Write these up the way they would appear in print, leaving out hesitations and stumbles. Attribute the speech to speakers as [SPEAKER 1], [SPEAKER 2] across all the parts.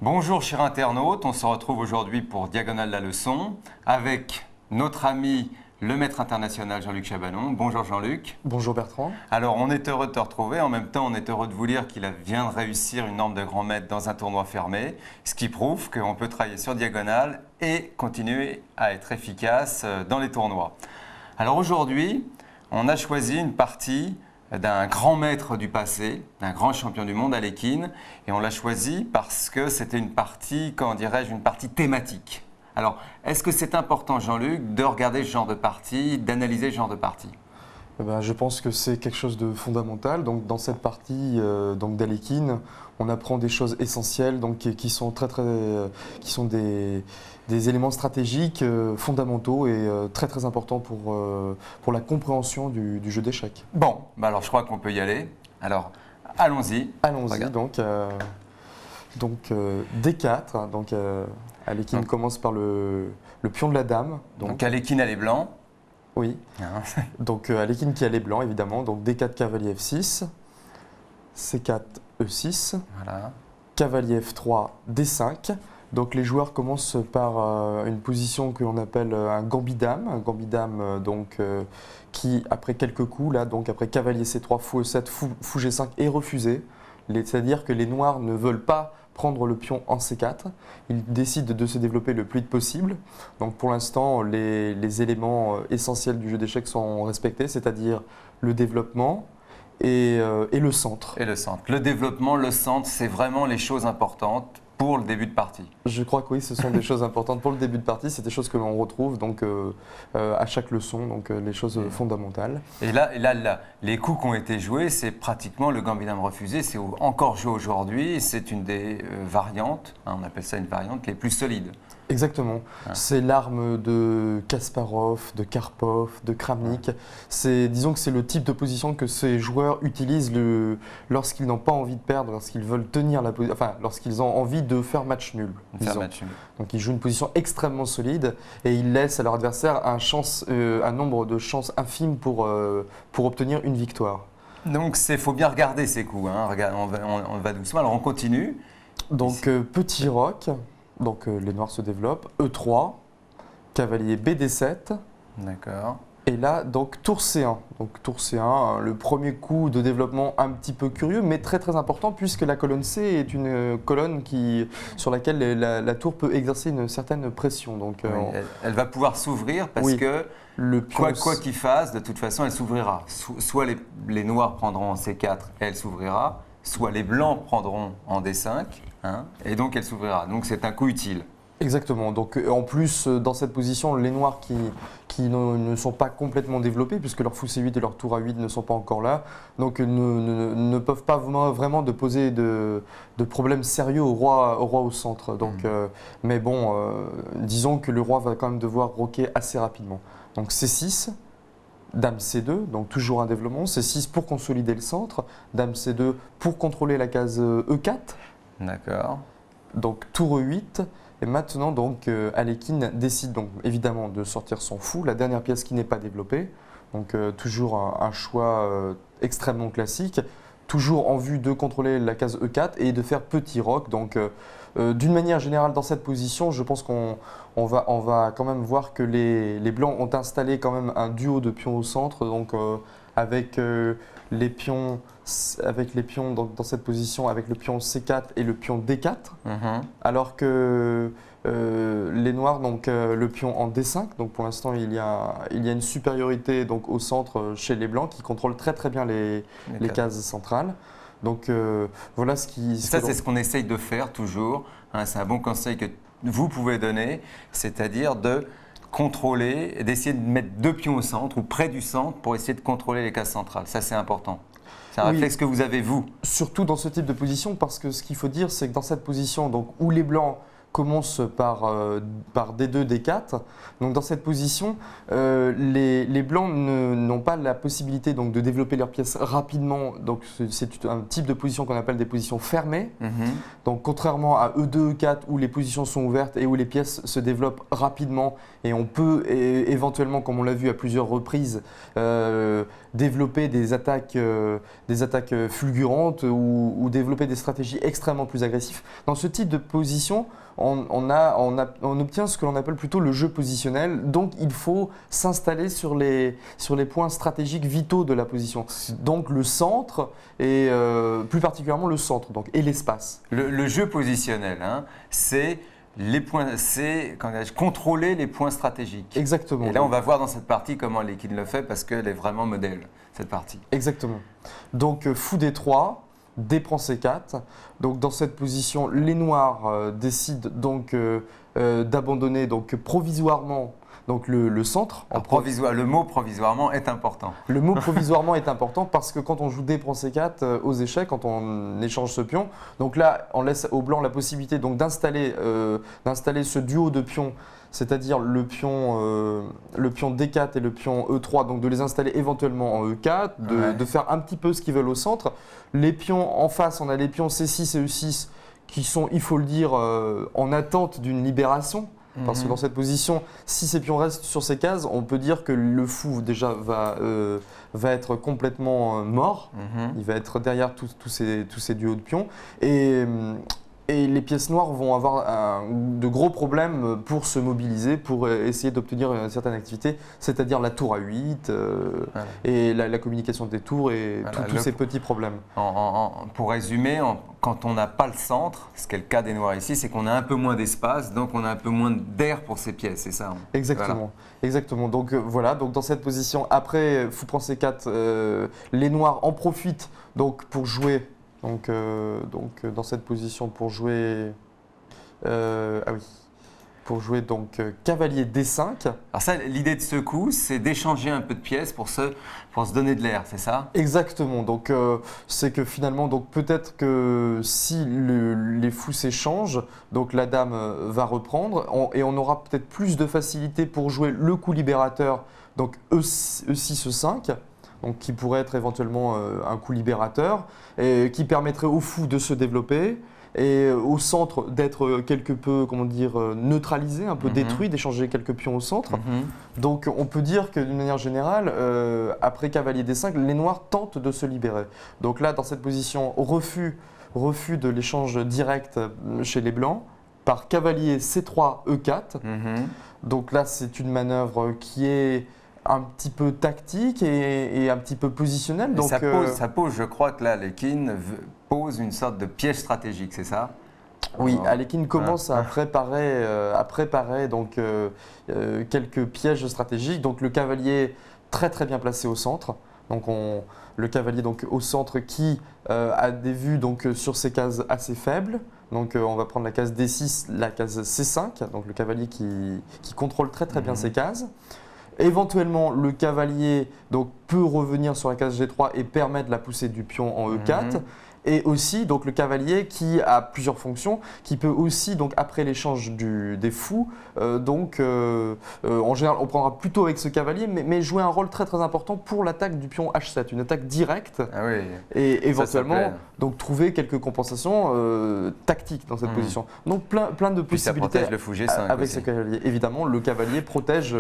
[SPEAKER 1] Bonjour chers internautes, on se retrouve aujourd'hui pour Diagonale la leçon avec notre ami le maître international Jean-Luc Chabanon. Bonjour Jean-Luc.
[SPEAKER 2] Bonjour Bertrand.
[SPEAKER 1] Alors on est heureux de te retrouver, en même temps on est heureux de vous dire qu'il vient de réussir une norme de grand maître dans un tournoi fermé, ce qui prouve qu'on peut travailler sur Diagonale et continuer à être efficace dans les tournois. Alors aujourd'hui, on a choisi une partie d'un grand maître du passé, d'un grand champion du monde, Alekhine, et on l'a choisi parce que c'était une partie, comment dirais-je, une partie thématique. Alors, est-ce que c'est important, Jean-Luc, de regarder ce genre de partie, d'analyser ce genre de partie ?
[SPEAKER 2] Je pense que c'est quelque chose de fondamental. Donc, dans cette partie d'Alekhine, on apprend des choses essentielles qui sont des éléments stratégiques fondamentaux et très importants pour la compréhension du jeu d'échecs.
[SPEAKER 1] Bon, alors je crois qu'on peut y aller. Alors, allons-y.
[SPEAKER 2] Allons-y, D4. Alekhine commence par le pion de la dame.
[SPEAKER 1] Donc Alekhine a les blancs.
[SPEAKER 2] Oui. Donc Alekhine qui a les blancs, évidemment. Donc D4, cavalier F6, C4, E6,
[SPEAKER 1] voilà.
[SPEAKER 2] Cavalier F3, D5. Donc les joueurs commencent par une position que l'on appelle un gambit-dame. Qui, après quelques coups, après cavalier C3, fou E7, fou G5 est refusé. C'est-à-dire que les noirs ne veulent pas prendre le pion en C4. Ils décident de se développer le plus vite possible. Donc pour l'instant, les éléments essentiels du jeu d'échecs sont respectés, c'est-à-dire le développement et le centre.
[SPEAKER 1] Et le centre. Le développement, le centre, c'est vraiment les choses importantes pour le début de partie.
[SPEAKER 2] Je crois que oui, ce sont des choses importantes pour le début de partie. C'est des choses que l'on retrouve à chaque leçon, les choses fondamentales.
[SPEAKER 1] Et là, les coups qui ont été joués, c'est pratiquement le gambit-dame refusé. C'est encore joué aujourd'hui. C'est une des variantes, on appelle ça une variante, les plus solides.
[SPEAKER 2] Exactement. C'est l'arme de Kasparov, de Karpov, de Kramnik. Disons que c'est le type de position que ces joueurs utilisent lorsqu'ils n'ont pas envie de perdre, lorsqu'ils veulent tenir la position, lorsqu'ils ont envie de faire match nul. Donc ils jouent une position extrêmement solide et ils laissent à leur adversaire un nombre de chances infimes pour obtenir une victoire.
[SPEAKER 1] Donc il faut bien regarder ces coups. Regarde, on va doucement. Alors on continue.
[SPEAKER 2] Donc petit roc. Donc les noirs se développent. E3, cavalier BD7.
[SPEAKER 1] D'accord.
[SPEAKER 2] Et là, donc tour C1. Donc tour C1, le premier coup de développement un petit peu curieux, mais très important, puisque la colonne C est une colonne sur laquelle la tour peut exercer une certaine pression. Donc,
[SPEAKER 1] elle va pouvoir s'ouvrir parce que quoi qu'il fasse, de toute façon, elle s'ouvrira. Soit les noirs prendront en C4, elle s'ouvrira, soit les blancs prendront en D5, et donc elle s'ouvrira. Donc c'est un coup utile.
[SPEAKER 2] Exactement. Donc en plus, dans cette position, les noirs qui ne sont pas complètement développés, puisque leur fou C8 et leur tour A8 ne sont pas encore là, donc ne peuvent pas vraiment de poser de problèmes sérieux au roi au centre. Donc, mais bon, disons que le roi va quand même devoir roquer assez rapidement. Donc C6. Dame C2, donc toujours un développement. C6 pour consolider le centre. Dame C2 pour contrôler la case E4.
[SPEAKER 1] D'accord.
[SPEAKER 2] Donc tour E8. Et maintenant, Alekhine décide donc évidemment de sortir son fou, la dernière pièce qui n'est pas développée. Donc toujours un choix extrêmement classique. Toujours en vue de contrôler la case E4 et de faire petit roc. Donc d'une manière générale, dans cette position, je pense qu'on va quand même voir que les blancs ont installé quand même un duo de pions au centre, donc avec les pions dans cette position, avec le pion C4 et le pion D4, alors que les noirs, le pion en D5. Donc pour l'instant, il y a une supériorité au centre chez les blancs qui contrôlent très bien les cases centrales. Donc voilà ce qui...
[SPEAKER 1] Ça, c'est ce qu'on essaye de faire toujours. C'est un bon conseil que vous pouvez donner, c'est-à-dire de contrôler, d'essayer de mettre deux pions au centre ou près du centre pour essayer de contrôler les cases centrales. Ça, c'est important. C'est un réflexe que vous avez, vous.
[SPEAKER 2] Surtout dans ce type de position, parce que ce qu'il faut dire, c'est que dans cette position où les blancs commence par D2, D4. Donc dans cette position, les blancs n'ont pas la possibilité donc, de développer leurs pièces rapidement. Donc c'est un type de position qu'on appelle des positions fermées. Donc contrairement à E2, E4 où les positions sont ouvertes et où les pièces se développent rapidement et on peut éventuellement, comme on l'a vu à plusieurs reprises, développer des attaques fulgurantes ou développer des stratégies extrêmement plus agressives. Dans ce type de position, on obtient ce que l'on appelle plutôt le jeu positionnel. Donc il faut s'installer sur les points stratégiques vitaux de la position. Donc le centre et plus particulièrement le centre donc, et l'espace.
[SPEAKER 1] Le jeu positionnel, hein, c'est contrôler les points stratégiques.
[SPEAKER 2] Exactement.
[SPEAKER 1] Et là, on va voir dans cette partie comment Alekhine le fait parce qu'elle est vraiment modèle, cette partie.
[SPEAKER 2] Exactement. Donc, fou D3, D prend C4. Donc, dans cette position, les noirs décident donc d'abandonner donc, provisoirement donc, le centre.
[SPEAKER 1] Le mot provisoirement est important.
[SPEAKER 2] Le mot provisoirement est important parce que quand on joue D prend C4 aux échecs, quand on échange ce pion, donc là, on laisse aux blancs la possibilité donc, d'installer ce duo de pions, c'est-à-dire le pion D4 et le pion E3, donc de les installer éventuellement en E4, de faire un petit peu ce qu'ils veulent au centre. Les pions en face, on a les pions C6 et E6 qui sont, il faut le dire, en attente d'une libération. Parce que dans cette position, si ces pions restent sur ces cases, on peut dire que le fou déjà va être complètement mort. Il va être derrière tous ces duos de pions. Et les pièces noires vont avoir de gros problèmes pour se mobiliser, pour essayer d'obtenir une certaine activité, c'est-à-dire la tour à 8 et la communication des tours et tous ces petits problèmes.
[SPEAKER 1] Pour résumer, quand on n'a pas le centre, ce qui est le cas des noirs ici, c'est qu'on a un peu moins d'espace, donc on a un peu moins d'air pour ces pièces, c'est ça?
[SPEAKER 2] Exactement. Voilà. Exactement. Donc voilà, donc dans cette position, après fou prend C4, les noirs en profitent donc, pour jouer. Donc, dans cette position, pour jouer, donc cavalier D5.
[SPEAKER 1] Alors ça, l'idée de ce coup, c'est d'échanger un peu de pièces pour se donner de l'air, c'est ça?
[SPEAKER 2] Exactement. Donc c'est que finalement, donc peut-être que si les fous s'échangent, donc la dame va reprendre et on aura peut-être plus de facilité pour jouer le coup libérateur, donc E6, E5. Donc, qui pourrait être éventuellement un coup libérateur, et qui permettrait au fou de se développer et au centre d'être quelque peu, comment dire, neutralisé, un peu détruit, d'échanger quelques pions au centre. Donc on peut dire que d'une manière générale, après cavalier D5, les noirs tentent de se libérer. Donc là, dans cette position, refus de l'échange direct chez les blancs, par cavalier C3, E4. Donc là, c'est une manœuvre qui est un petit peu tactique et un petit peu positionnel. Donc,
[SPEAKER 1] ça pose, je crois que là, Alekhine pose une sorte de piège stratégique, c'est ça?
[SPEAKER 2] Oui, Alekhine commence à préparer donc, quelques pièges stratégiques. Donc le cavalier très très bien placé au centre. Donc le cavalier donc, au centre qui a des vues donc, sur ces cases assez faibles. Donc on va prendre la case D6, la case C5, donc le cavalier qui contrôle très très bien ces cases. Éventuellement, le cavalier donc, peut revenir sur la case G3 et permettre la poussée du pion en E4. Et aussi donc, le cavalier qui a plusieurs fonctions, qui peut aussi, donc, après l'échange des fous, en général, on prendra plutôt avec ce cavalier, mais jouer un rôle très très important pour l'attaque du pion H7, une attaque directe. Et éventuellement, donc, trouver quelques compensations tactiques dans cette position. Donc plein de possibilités.
[SPEAKER 1] Ça protège le fou G5
[SPEAKER 2] avec
[SPEAKER 1] aussi.
[SPEAKER 2] ce cavalier. Évidemment, le cavalier protège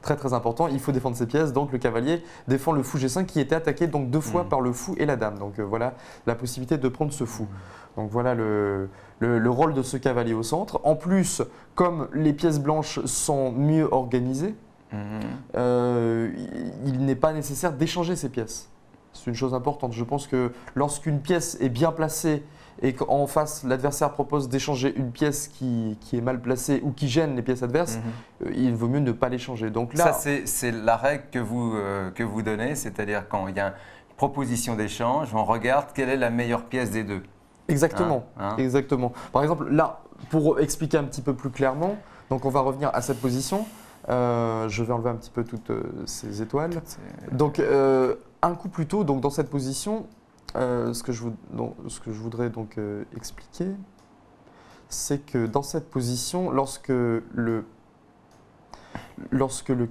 [SPEAKER 2] très très important. Il faut défendre ses pièces, donc le cavalier défend le fou G5 qui était attaqué donc 2 fois par le fou et la dame. Donc voilà la possibilité de prendre ce fou. Donc voilà le rôle de ce cavalier au centre. En plus, comme les pièces blanches sont mieux organisées, il n'est pas nécessaire d'échanger ces pièces. C'est une chose importante. Je pense que lorsqu'une pièce est bien placée et qu'en face, l'adversaire propose d'échanger une pièce qui est mal placée ou qui gêne les pièces adverses, il vaut mieux ne pas l'échanger. Donc là,
[SPEAKER 1] ça, c'est la règle que vous donnez, c'est-à-dire quand il y a une proposition d'échange, on regarde quelle est la meilleure pièce des deux.
[SPEAKER 2] Exactement, exactement. Par exemple, là, pour expliquer un petit peu plus clairement, donc on va revenir à cette position. Je vais enlever un petit peu toutes ces étoiles. Donc, un coup plus tôt, donc dans cette position, ce que je voudrais donc expliquer, c'est que dans cette position, lorsque le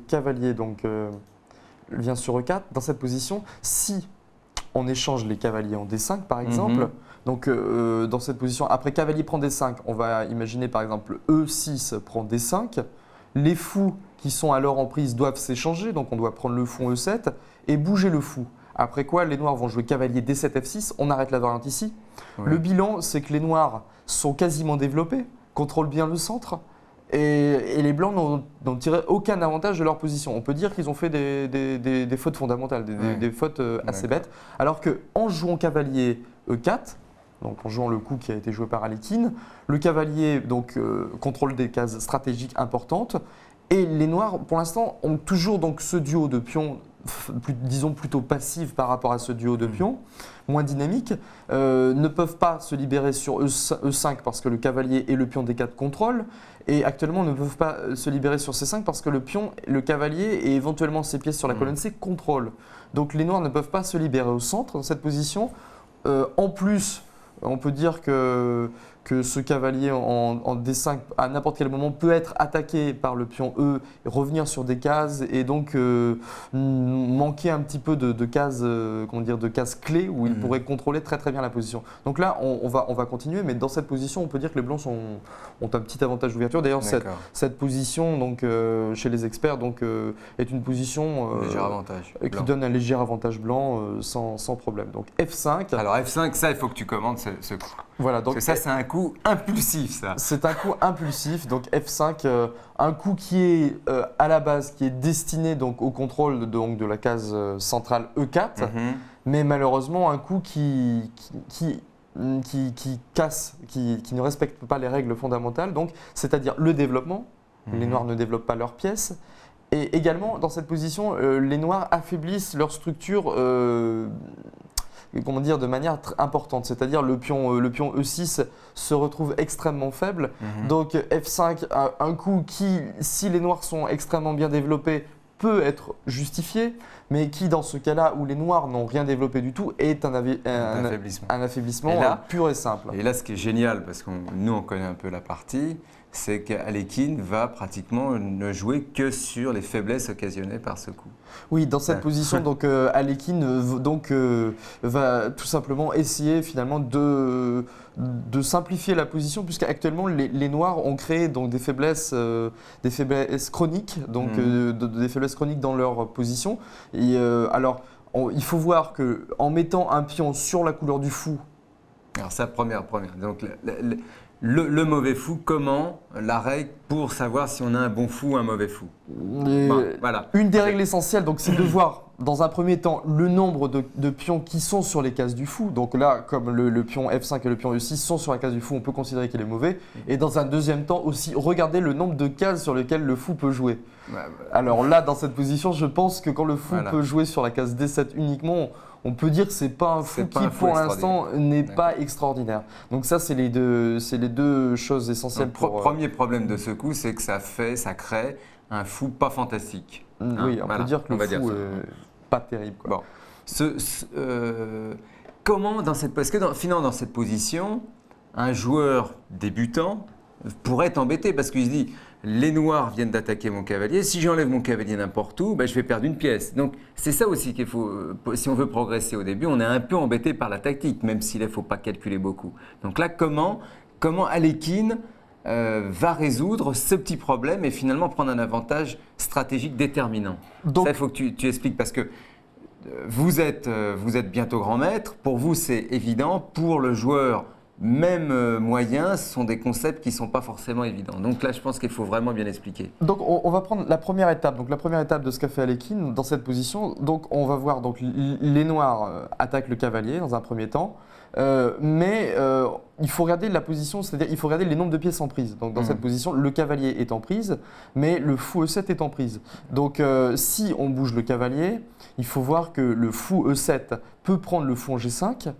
[SPEAKER 2] cavalier vient sur E4, dans cette position, si on échange les cavaliers en D5 par exemple, donc dans cette position, après cavalier prend D5, on va imaginer par exemple E6 prend D5, les fous qui sont alors en prise doivent s'échanger, donc on doit prendre le fou en E7 et bouger le fou. Après quoi, les noirs vont jouer cavalier D7 F6, on arrête la variante ici. Ouais. Le bilan, c'est que les noirs sont quasiment développés, contrôlent bien le centre, et les blancs n'ont tiré aucun avantage de leur position. On peut dire qu'ils ont fait des fautes fondamentales, des fautes assez bêtes, alors qu'en jouant cavalier E4, donc en jouant le coup qui a été joué par Alekhine, le cavalier contrôle des cases stratégiques importantes, et les noirs, pour l'instant, ont toujours donc ce duo de pions, disons plutôt passif par rapport à ce duo de pions, moins dynamique, ne peuvent pas se libérer sur E5 parce que le cavalier et le pion D4 contrôlent, et actuellement ne peuvent pas se libérer sur C5 parce que le cavalier et éventuellement ses pièces sur la colonne C contrôlent. Donc les noirs ne peuvent pas se libérer au centre dans cette position. En plus, on peut dire que ce cavalier en D5 à n'importe quel moment peut être attaqué par le pion E, revenir sur des cases et donc manquer un petit peu de cases, de cases clés où il pourrait contrôler très très bien la position. Donc là, on va continuer, mais dans cette position, on peut dire que les blancs ont un petit avantage d'ouverture. D'ailleurs, cette position chez les experts est une position qui donne un léger avantage blanc sans problème. Donc F5.
[SPEAKER 1] Alors F5, ça, il faut que tu commandes ce coup.
[SPEAKER 2] Voilà, donc
[SPEAKER 1] ça, c'est un coup impulsif, ça.
[SPEAKER 2] C'est un coup impulsif, donc F5, un coup qui est à la base, qui est destiné donc au contrôle de la case centrale E4, mais malheureusement un coup qui casse, qui ne respecte pas les règles fondamentales, donc c'est-à-dire le développement. Les noirs ne développent pas leurs pièces. Et également, dans cette position, les noirs affaiblissent leur structure de manière importante. C'est-à-dire le pion E6 se retrouve extrêmement faible. Donc F5, un coup qui, si les noirs sont extrêmement bien développés, peut être justifié, mais qui, dans ce cas-là où les noirs n'ont rien développé du tout, est un affaiblissement pur et simple.
[SPEAKER 1] Et là, ce qui est génial, parce que nous, on connaît un peu la partie, c'est qu'Alekhine va pratiquement ne jouer que sur les faiblesses occasionnées par ce coup.
[SPEAKER 2] Oui, dans cette position, Alekhine va tout simplement essayer finalement de simplifier la position, puisqu'actuellement les noirs ont créé donc des faiblesses chroniques, des faiblesses chroniques dans leur position. Et alors, il faut voir que en mettant un pion sur la couleur du fou.
[SPEAKER 1] Alors ça, première. Donc le mauvais fou, comment la règle pour savoir si on a un bon fou ou un mauvais fou?
[SPEAKER 2] Voilà. Une des règles essentielles, c'est de voir dans un premier temps le nombre de pions qui sont sur les cases du fou. Donc là, comme le pion F5 et le pion E6 sont sur la case du fou, on peut considérer qu'il est mauvais. Et dans un deuxième temps aussi, regarder le nombre de cases sur lesquelles le fou peut jouer. Alors là, dans cette position, je pense que quand le fou peut jouer sur la case D7 uniquement, on peut dire que ce n'est pas un fou qui, pour l'instant, n'est pas extraordinaire. Donc ça, c'est les deux choses essentielles.
[SPEAKER 1] Premier problème de ce coup, c'est que ça crée un fou pas fantastique.
[SPEAKER 2] Oui, on peut dire que le fou est pas terrible.
[SPEAKER 1] Bon. Comment, parce que finalement, dans cette position, un joueur débutant pourrait être embêté parce qu'il se dit les noirs viennent d'attaquer mon cavalier, si j'enlève mon cavalier n'importe où, je vais perdre une pièce. Donc c'est ça aussi qu'il faut, si on veut progresser au début, on est un peu embêté par la tactique, même s'il ne faut pas calculer beaucoup. Donc là, comment Alekhine va résoudre ce petit problème et finalement prendre un avantage stratégique déterminant? Donc, ça, il faut que tu expliques parce que vous êtes bientôt grand maître, pour vous c'est évident, pour le joueur même moyen, ce sont des concepts qui ne sont pas forcément évidents. Donc là, je pense qu'il faut vraiment bien expliquer.
[SPEAKER 2] Donc on va prendre la première étape. Donc la première étape de ce qu'a fait Alekhine dans cette position. Donc on va voir les noirs attaquent le cavalier dans un premier temps. Mais il faut regarder la position, c'est-à-dire il faut regarder les nombres de pièces en prise. Donc dans cette position, le cavalier est en prise, mais le fou E7 est en prise. Donc si on bouge le cavalier, il faut voir que le fou E7 peut prendre le fou en G5,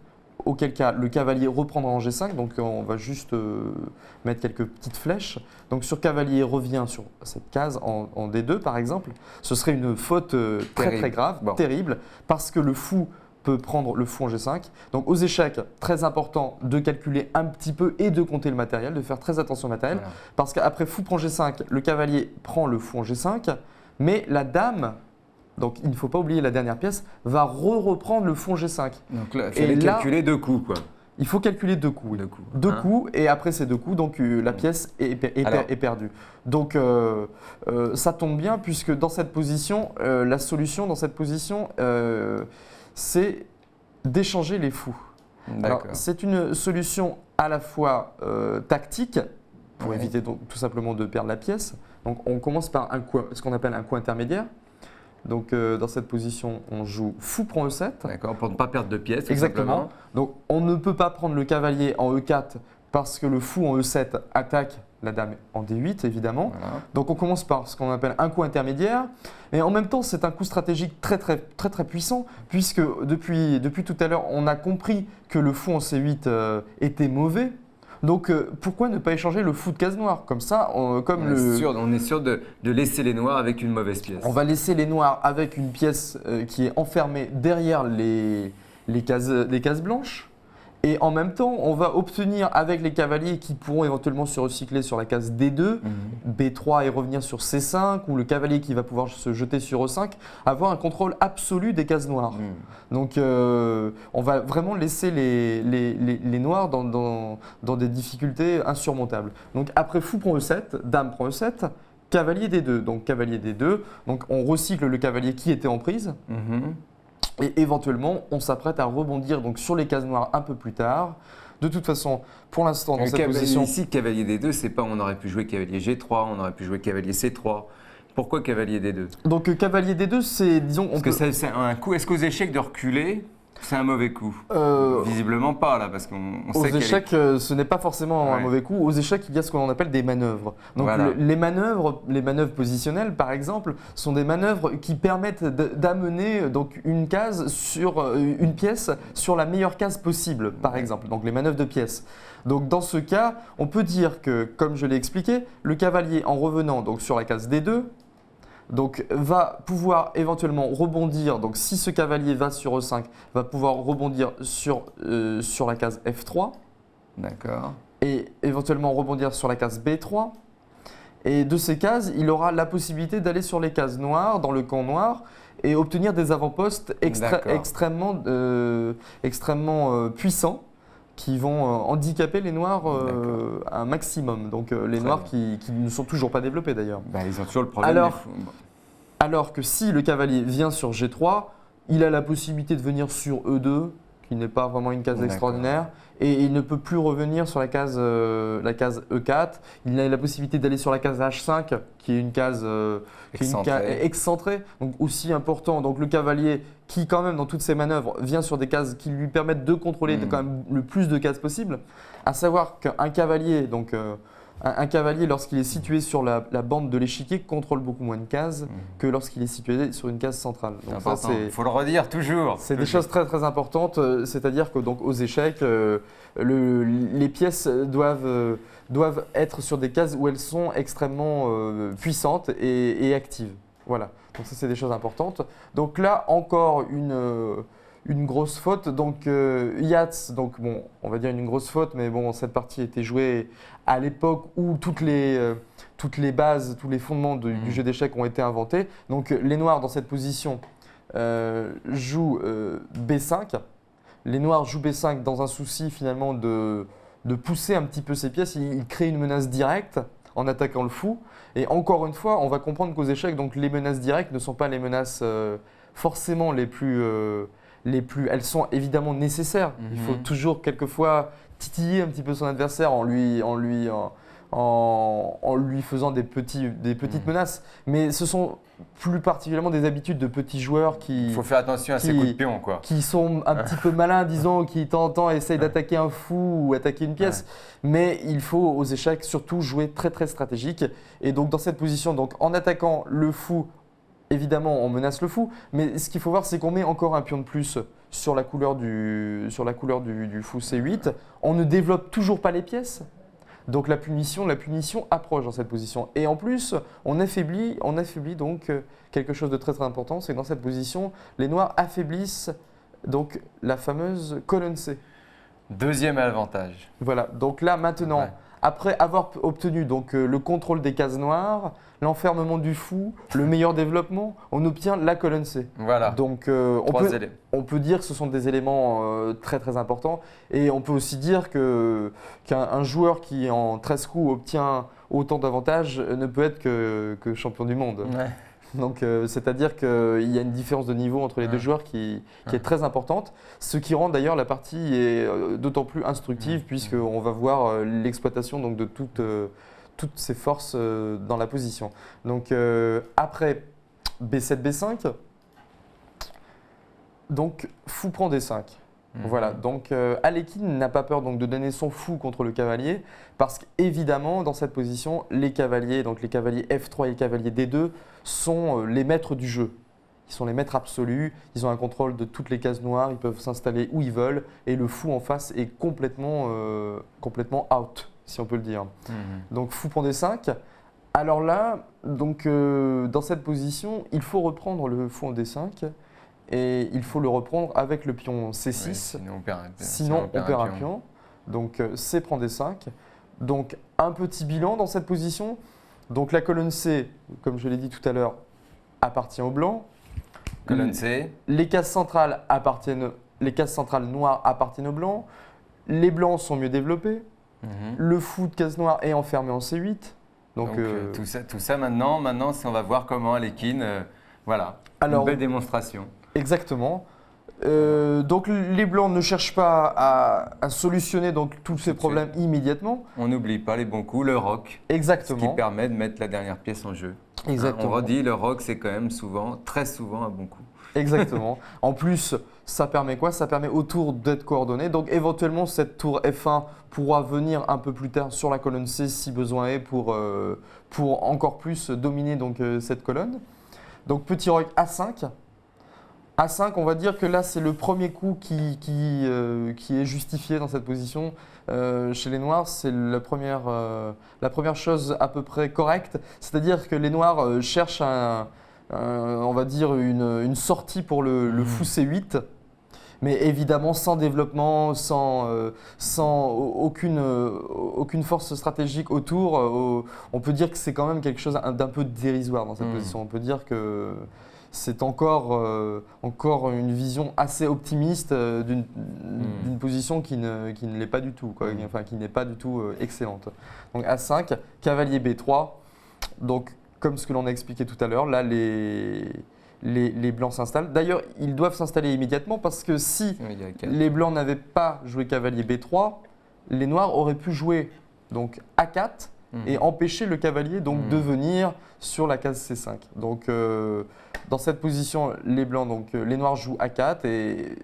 [SPEAKER 2] auquel cas le cavalier reprendra en G5. Donc on va juste mettre quelques petites flèches. Donc sur cavalier revient sur cette case en D2 par exemple. Ce serait une faute très grave, terrible, parce que le fou peut prendre le fou en G5. Donc aux échecs, très important de calculer un petit peu et de compter le matériel, de faire très attention au matériel.
[SPEAKER 1] Voilà.
[SPEAKER 2] Parce qu'après fou prend G5, le cavalier prend le fou en G5, mais la dame, donc il ne faut pas oublier la dernière pièce, va reprendre le fou en G5.
[SPEAKER 1] Donc là, il
[SPEAKER 2] Et
[SPEAKER 1] fallait
[SPEAKER 2] là-
[SPEAKER 1] calculer 2 coups, quoi.
[SPEAKER 2] Il faut calculer 2 coups. Oui.
[SPEAKER 1] Deux coups.
[SPEAKER 2] Deux
[SPEAKER 1] Hein.
[SPEAKER 2] coups, et après ces 2 coups, donc la pièce est perdue. Donc ça tombe bien, puisque dans cette position, la solution dans cette position, c'est d'échanger les fous. Alors,
[SPEAKER 1] D'accord.
[SPEAKER 2] c'est une solution à la fois tactique, pour
[SPEAKER 1] Ouais.
[SPEAKER 2] éviter donc, tout simplement de perdre la pièce. Donc on commence par ce qu'on appelle un coup intermédiaire. Donc dans cette position, on joue fou prend E7.
[SPEAKER 1] D'accord, pour ne pas perdre de pièces. tout
[SPEAKER 2] Exactement.
[SPEAKER 1] simplement.
[SPEAKER 2] Donc on ne peut pas prendre le cavalier en E4 parce que le fou en E7 attaque la dame en D8 évidemment.
[SPEAKER 1] Voilà.
[SPEAKER 2] Donc on commence par ce qu'on appelle un coup intermédiaire. Et en même temps, c'est un coup stratégique très puissant puisque depuis tout à l'heure, on a compris que le fou en C8 était mauvais. Donc pourquoi ne pas échanger le fou de case noire? Comme ça,
[SPEAKER 1] On est sûr de laisser les noirs avec une mauvaise pièce.
[SPEAKER 2] on va laisser les noirs avec une pièce qui est enfermée derrière les cases blanches. Et en même temps, on va obtenir avec les cavaliers qui pourront éventuellement se recycler sur la case D2, B3 et revenir sur C5, ou le cavalier qui va pouvoir se jeter sur E5, avoir un contrôle absolu des cases noires. Donc on va vraiment laisser les noirs dans des difficultés insurmontables. Donc après fou prend E7, dame prend E7, cavalier D2. Donc cavalier D2, donc on recycle le cavalier qui était en prise. Et éventuellement, on s'apprête à rebondir donc, sur les cases noires un peu plus tard. De toute façon, pour l'instant, dans cette position…
[SPEAKER 1] Ici, cavalier D2, c'est pas on aurait pu jouer cavalier G3, on aurait pu jouer cavalier C3. Pourquoi cavalier D2?
[SPEAKER 2] Donc cavalier D2, c'est, disons…
[SPEAKER 1] Parce que c'est un coup. Est-ce qu'aux échecs de reculer, c'est un mauvais coup? Visiblement pas, là, parce qu'on
[SPEAKER 2] Aux
[SPEAKER 1] sait
[SPEAKER 2] échecs, ce n'est pas forcément un
[SPEAKER 1] Ouais.
[SPEAKER 2] mauvais coup. Aux échecs, il y a ce qu'on appelle des manœuvres. Donc
[SPEAKER 1] Voilà.
[SPEAKER 2] les manœuvres positionnelles, par exemple, sont des manœuvres qui permettent d'amener donc une case sur une pièce sur la meilleure case possible, par exemple. Donc les manœuvres de pièces. Donc dans ce cas, on peut dire que, comme je l'ai expliqué, le cavalier en revenant donc sur la case D2, donc va pouvoir éventuellement rebondir. Donc si ce cavalier va sur E5, va pouvoir rebondir sur la case F3
[SPEAKER 1] D'accord.
[SPEAKER 2] et éventuellement rebondir sur la case B3. Et de ces cases, il aura la possibilité d'aller sur les cases noires, dans le camp noir, et obtenir des avant-postes
[SPEAKER 1] D'accord.
[SPEAKER 2] extrêmement puissants qui vont handicaper les noirs un maximum. Donc les noirs qui ne sont toujours pas développés d'ailleurs.
[SPEAKER 1] Bah, ils ont toujours le problème.
[SPEAKER 2] Alors,
[SPEAKER 1] des fous.
[SPEAKER 2] Alors que si le cavalier vient sur G3, il a la possibilité de venir sur E2, qui n'est pas vraiment une case
[SPEAKER 1] D'accord.
[SPEAKER 2] extraordinaire, et il ne peut plus revenir sur la case E4. Il a la possibilité d'aller sur la case H5, qui est une case excentrée, donc aussi important. Donc le cavalier qui, quand même, dans toutes ses manœuvres, vient sur des cases qui lui permettent de contrôler quand même le plus de cases possible. À savoir qu'un cavalier, un cavalier, lorsqu'il est situé sur la bande de l'échiquier, contrôle beaucoup moins de cases que lorsqu'il est situé sur une case centrale. Donc ça,
[SPEAKER 1] Il faut le redire toujours.
[SPEAKER 2] c'est des choses très importantes, c'est-à-dire que donc aux échecs, les pièces doivent être sur des cases où elles sont extrêmement puissantes et actives. Voilà, donc ça c'est des choses importantes. Donc là encore une grosse faute. Donc Yats, donc bon, on va dire une grosse faute, mais bon, cette partie était jouée à l'époque où toutes les bases, tous les fondements du jeu d'échecs ont été inventés. Donc les noirs dans cette position jouent B5. Les noirs jouent B5 dans un souci finalement de pousser un petit peu ces pièces. Ils créent une menace directe en attaquant le fou. Et encore une fois, on va comprendre qu'aux échecs, donc, les menaces directes ne sont pas les menaces forcément les plus… elles sont évidemment nécessaires. Il faut toujours quelquefois titiller un petit peu son adversaire en lui faisant des petites menaces. Mais ce sont plus particulièrement des habitudes de petits joueurs
[SPEAKER 1] Il faut faire attention à ces coups de pion, quoi.
[SPEAKER 2] qui sont un petit peu malins, disons, qui de temps en temps essayent d'attaquer un fou ou attaquer une pièce. Mais il faut aux échecs surtout jouer très stratégique. Et donc dans cette position, donc, en attaquant le fou, évidemment on menace le fou, mais ce qu'il faut voir c'est qu'on met encore un pion de plus sur la couleur du fou C8. On ne développe toujours pas les pièces. Donc la punition approche dans cette position. Et en plus, on affaiblit donc quelque chose de très important, c'est que dans cette position, les noirs affaiblissent donc la fameuse colonne C.
[SPEAKER 1] Deuxième avantage.
[SPEAKER 2] Voilà, donc là maintenant,
[SPEAKER 1] Ouais.
[SPEAKER 2] après avoir obtenu donc, le contrôle des cases noires, l'enfermement du fou, le meilleur développement, on obtient la colonne C.
[SPEAKER 1] Voilà.
[SPEAKER 2] Donc
[SPEAKER 1] Trois éléments.
[SPEAKER 2] on peut dire que ce sont des éléments très très importants et on peut aussi dire qu'un joueur qui en 13 coups obtient autant d'avantages ne peut être que champion du monde.
[SPEAKER 1] Ouais.
[SPEAKER 2] Donc c'est-à-dire qu'il y a une différence de niveau entre les deux joueurs qui est très importante, ce qui rend d'ailleurs la partie d'autant plus instructive puisqu'on va voir l'exploitation donc, de toutes ces forces dans la position. Donc après B7, B5, donc fou prend D5. Voilà, donc Alekhine n'a pas peur donc, de donner son fou contre le cavalier parce qu'évidemment dans cette position, les cavaliers, donc les cavaliers F3 et les cavaliers D2 sont les maîtres du jeu. Ils sont les maîtres absolus, ils ont un contrôle de toutes les cases noires, ils peuvent s'installer où ils veulent et le fou en face est complètement out, si on peut le dire. Donc fou prend D5. Alors là, donc, dans cette position, il faut reprendre le fou en D5. Et il faut le reprendre avec le pion C6,
[SPEAKER 1] Oui, sinon on perd
[SPEAKER 2] un pion. Donc C prend D5. Donc un petit bilan dans cette position. Donc la colonne C, comme je l'ai dit tout à l'heure, appartient au blanc.
[SPEAKER 1] Colonne C.
[SPEAKER 2] Les cases centrales noires appartiennent au blanc. Les blancs sont mieux développés. Le fou de case noire est enfermé en C8. Donc
[SPEAKER 1] tout ça maintenant on va voir comment Alekhine, voilà,
[SPEAKER 2] alors,
[SPEAKER 1] une belle démonstration.
[SPEAKER 2] Exactement. Donc les blancs ne cherchent pas à solutionner donc, tous ces problèmes immédiatement.
[SPEAKER 1] On n'oublie pas les bons coups, le roc.
[SPEAKER 2] Exactement.
[SPEAKER 1] Ce qui permet de mettre la dernière pièce en jeu.
[SPEAKER 2] Exactement.
[SPEAKER 1] On redit, le roc c'est quand même très souvent un bon coup.
[SPEAKER 2] Exactement. En plus, ça permet quoi? Ça permet au tour d'être coordonné. Donc éventuellement, cette tour F1 pourra venir un peu plus tard sur la colonne C si besoin est pour encore plus dominer donc, cette colonne. Donc petit roc A5. A5, on va dire que là, c'est le premier coup qui est justifié dans cette position. Chez les Noirs, c'est la première chose à peu près correcte. C'est-à-dire que les Noirs cherchent on va dire une sortie pour le fou C8. Mais évidemment, sans développement, sans aucune force stratégique autour, on peut dire que c'est quand même quelque chose d'un peu dérisoire dans cette position. On peut dire que c'est encore une vision assez optimiste d'une position qui ne l'est pas du tout, quoi. Enfin, qui n'est pas du tout excellente. Donc A5, cavalier B3. Donc, comme ce que l'on a expliqué tout à l'heure, là, les blancs s'installent. D'ailleurs, ils doivent s'installer immédiatement parce que si les blancs n'avaient pas joué cavalier B3, les noirs auraient pu jouer donc A4 et empêcher le cavalier donc, de venir sur la case C5. Donc, dans cette position, les noirs jouent A4 et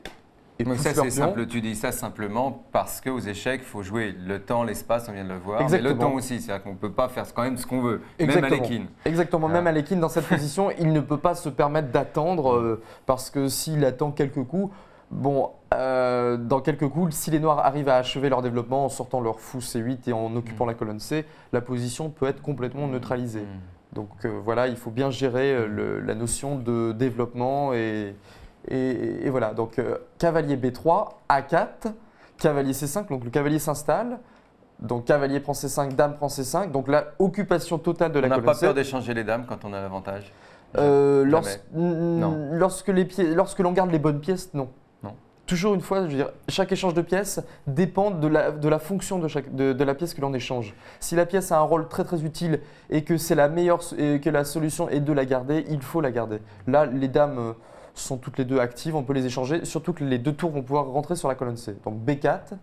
[SPEAKER 1] donc ça c'est simple, tu dis ça simplement parce qu'aux échecs, il faut jouer le temps, l'espace, on vient de le voir, mais le temps aussi, c'est-à-dire qu'on ne peut pas faire quand même ce qu'on veut, même Alekhine.
[SPEAKER 2] Exactement, même Alekhine dans cette position, il ne peut pas se permettre d'attendre parce que s'il attend quelques coups, dans quelques coups, si les noirs arrivent à achever leur développement en sortant leur fou C8 et en occupant la colonne C, la position peut être complètement neutralisée. Donc voilà, il faut bien gérer la notion de développement et voilà, donc cavalier B3, A4, cavalier C5, donc le cavalier s'installe, donc cavalier prend C5, dame prend C5, donc la occupation totale de la colonne C.
[SPEAKER 1] On n'a pas peur d'échanger les dames quand on a l'avantage?
[SPEAKER 2] Lorsque l'on garde les bonnes pièces, non. Toujours une fois, je veux dire, chaque échange de pièces dépend de la fonction de la pièce que l'on échange. Si la pièce a un rôle très très utile et que c'est la meilleure et que la solution est de la garder, il faut la garder. Là, les dames sont toutes les deux actives, on peut les échanger, surtout que les deux tours vont pouvoir rentrer sur la colonne C. Donc B4,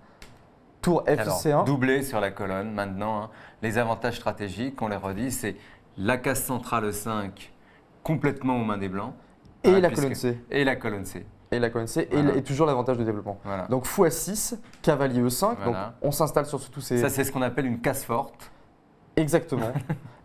[SPEAKER 2] tour FC1.
[SPEAKER 1] Alors, doublé sur la colonne maintenant, hein. Les avantages stratégiques, on les redit, c'est la case centrale 5 complètement aux mains des blancs.
[SPEAKER 2] Et la colonne C.
[SPEAKER 1] Et la colonne C.
[SPEAKER 2] Et la colonne C, et toujours l'avantage de développement.
[SPEAKER 1] Voilà.
[SPEAKER 2] Donc fou A6, cavalier E5, donc on s'installe sur tous ces…
[SPEAKER 1] Ça, c'est ce qu'on appelle une case forte.
[SPEAKER 2] Exactement.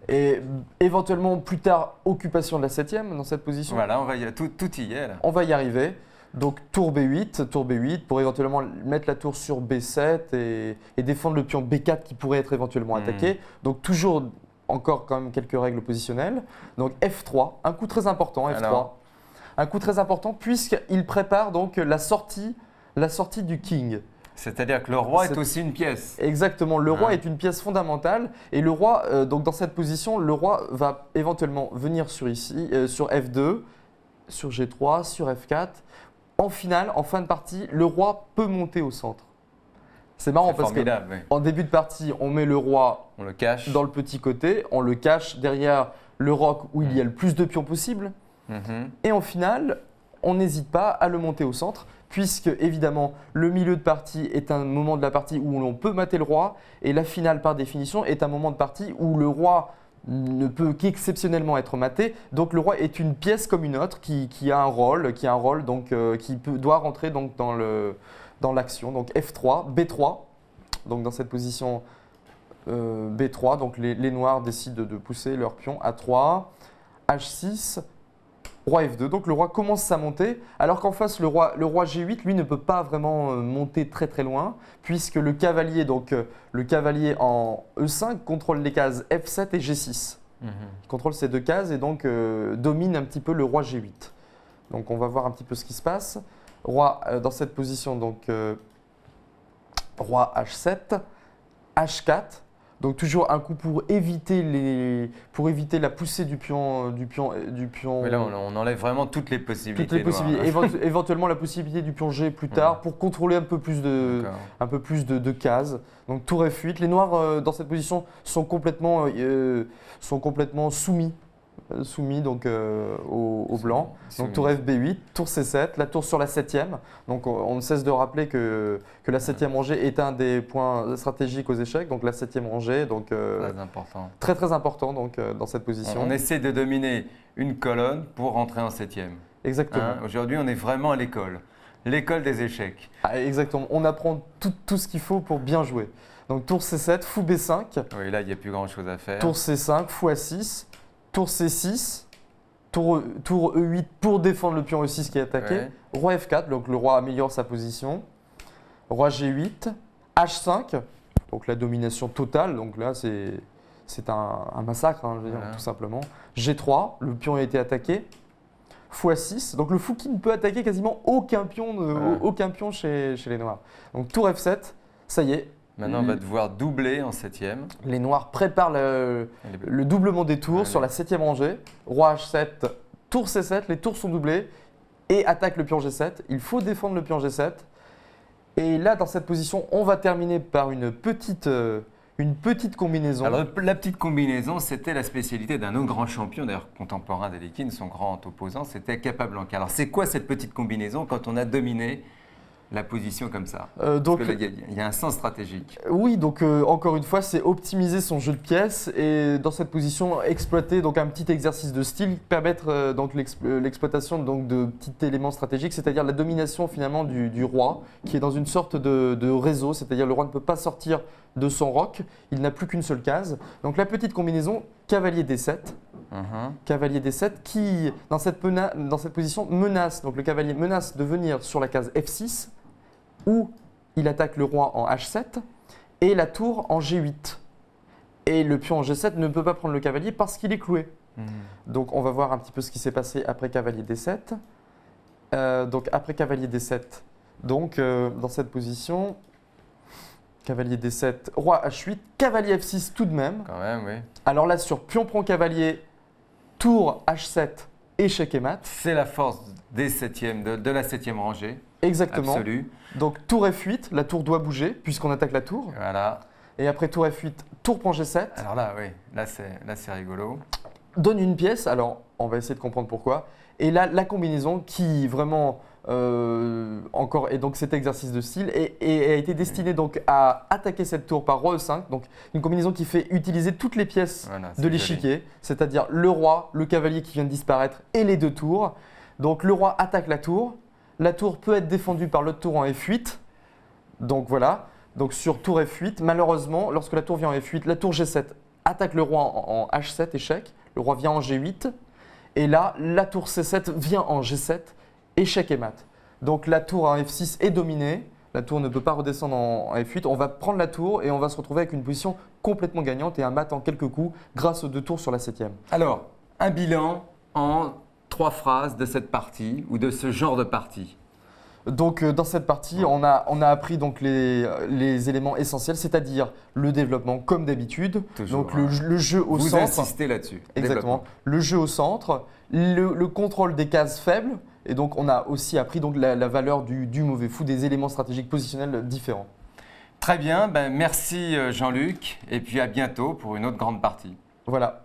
[SPEAKER 2] Et éventuellement, plus tard, occupation de la 7e dans cette position.
[SPEAKER 1] Voilà, tout y est là.
[SPEAKER 2] On va y arriver. Donc tour B8 pour éventuellement mettre la tour sur B7 et défendre le pion B4 qui pourrait être éventuellement attaqué. Donc toujours encore quand même quelques règles positionnelles. Donc F3, un coup très important, F3. Un coup très important puisqu'il prépare donc la sortie du king.
[SPEAKER 1] C'est-à-dire que le roi est aussi une pièce.
[SPEAKER 2] Exactement, le roi est une pièce fondamentale et le roi, donc dans cette position, le roi va éventuellement venir sur F2, sur G3, sur F4. En finale, en fin de partie, le roi peut monter au centre. C'est marrant parce qu'en début de partie, on met le roi
[SPEAKER 1] on le cache
[SPEAKER 2] dans le petit côté, on le cache derrière le roc où il y a le plus de pions possible. Et en finale, on n'hésite pas à le monter au centre, puisque évidemment le milieu de partie est un moment de la partie où l'on peut mater le roi, et la finale par définition est un moment de partie où le roi ne peut qu'exceptionnellement être maté. Donc le roi est une pièce comme une autre qui a un rôle, donc doit rentrer donc dans l'action. Donc F3, B3, donc dans cette position B3, donc les noirs décident de pousser leur pion à 3, H6. Roi F2, donc le roi commence sa montée, alors qu'en face le roi G8, lui ne peut pas vraiment monter très très loin, puisque le cavalier en E5 contrôle les cases F7 et G6. Il contrôle ces deux cases et donc domine un petit peu le roi G8. Donc on va voir un petit peu ce qui se passe. Roi dans cette position, donc roi H7, H4. Donc toujours un coup pour éviter la poussée du pion.
[SPEAKER 1] Mais là, on enlève vraiment toutes les possibilités.
[SPEAKER 2] Toutes les possibilités. Éventuellement la possibilité du pion G plus tard pour contrôler un peu plus de cases. Donc tour F8. Les noirs dans cette position sont complètement soumis donc au blanc. Donc tour FB8, tour C7, la tour sur la 7e. Donc on ne cesse de rappeler que la 7e rangée est un des points stratégiques aux échecs. Donc la 7e rangée, donc
[SPEAKER 1] très important.
[SPEAKER 2] Très très important donc dans cette position.
[SPEAKER 1] On essaie de dominer une colonne pour rentrer en 7e.
[SPEAKER 2] Exactement.
[SPEAKER 1] Aujourd'hui, on est vraiment à l'école des échecs.
[SPEAKER 2] Exactement. On apprend tout ce qu'il faut pour bien jouer. Donc tour C7, fou B5.
[SPEAKER 1] Oui, là il n'y a plus grand chose à faire.
[SPEAKER 2] Tour C5, fou A6. Tour C6, tour E8 pour défendre le pion E6 qui est attaqué. Ouais. Roi F4, donc le roi améliore sa position. Roi G8, H5, donc la domination totale. Donc là, c'est un massacre, je veux dire, tout simplement. G3, le pion a été attaqué. Fou A6, donc le fou qui ne peut attaquer quasiment aucun pion chez les noirs. Donc tour F7, ça y est.
[SPEAKER 1] Maintenant, on va devoir doubler en 7e.
[SPEAKER 2] Les noirs préparent le doublement des tours sur la 7e rangée. Roi H7, tour C7, les tours sont doublés et attaque le pion G7. Il faut défendre le pion G7. Et là, dans cette position, on va terminer par une petite combinaison.
[SPEAKER 1] Alors, la petite combinaison, c'était la spécialité d'un autre grand champion, d'ailleurs contemporain d'Alekhine, son grand opposant, c'était Capablanca. Alors, c'est quoi cette petite combinaison quand on a dominé la position comme ça?
[SPEAKER 2] Donc,
[SPEAKER 1] il y a un sens stratégique.
[SPEAKER 2] Oui, donc encore une fois, c'est optimiser son jeu de pièces et dans cette position, exploiter donc un petit exercice de style, permettre donc l'exploitation donc de petits éléments stratégiques, c'est-à-dire la domination finalement du roi, qui est dans une sorte de réseau, c'est-à-dire le roi ne peut pas sortir de son roc, il n'a plus qu'une seule case. Donc la petite combinaison, cavalier D7. Cavalier D7 qui, dans cette position, menace, donc le cavalier menace de venir sur la case F6 où il attaque le roi en H7 et la tour en G8. Et le pion en G7 ne peut pas prendre le cavalier parce qu'il est cloué. Donc on va voir un petit peu ce qui s'est passé après cavalier D7. Donc après cavalier D7, donc dans cette position, cavalier D7, roi H8, cavalier F6 tout de même.
[SPEAKER 1] Quand même, oui.
[SPEAKER 2] Alors là, sur pion prend cavalier, tour H7, échec et mat.
[SPEAKER 1] C'est la force des de la 7e rangée.
[SPEAKER 2] Exactement.
[SPEAKER 1] Absolue.
[SPEAKER 2] Donc tour F8, la tour doit bouger puisqu'on attaque la tour.
[SPEAKER 1] Voilà.
[SPEAKER 2] Et après tour F8, tour prend G7.
[SPEAKER 1] Alors là, oui, là c'est rigolo.
[SPEAKER 2] Donne une pièce, alors on va essayer de comprendre pourquoi. Et là, la combinaison qui vraiment encore est donc cet exercice de style et a été destinée donc à attaquer cette tour par roi E5. Donc une combinaison qui fait utiliser toutes les pièces de l'échiquier, c'est-à-dire le roi, le cavalier qui vient de disparaître et les deux tours. Donc le roi attaque la tour. La tour peut être défendue par l'autre tour en F8. Donc voilà. Donc sur tour F8, malheureusement, lorsque la tour vient en F8, la tour G7 attaque le roi en H7, échec. Le roi vient en G8. Et là, la tour C7 vient en G7, échec et mat. Donc la tour en F6 est dominée. La tour ne peut pas redescendre en F8. On va prendre la tour et on va se retrouver avec une position complètement gagnante et un mat en quelques coups grâce aux deux tours sur la 7e.
[SPEAKER 1] Alors, un bilan en 3 phrases de cette partie ou de ce genre de partie.
[SPEAKER 2] Donc dans cette partie, on a appris donc les éléments essentiels, c'est-à-dire le développement comme d'habitude,
[SPEAKER 1] Toujours,
[SPEAKER 2] donc le jeu au
[SPEAKER 1] Vous
[SPEAKER 2] centre.
[SPEAKER 1] insistez là-dessus.
[SPEAKER 2] Exactement.
[SPEAKER 1] Développement.
[SPEAKER 2] Le jeu au centre, le contrôle des cases faibles, et donc on a aussi appris donc la valeur du mauvais fou, des éléments stratégiques positionnels différents.
[SPEAKER 1] Très bien, ben, merci Jean-Luc et puis à bientôt pour une autre grande partie.
[SPEAKER 2] Voilà.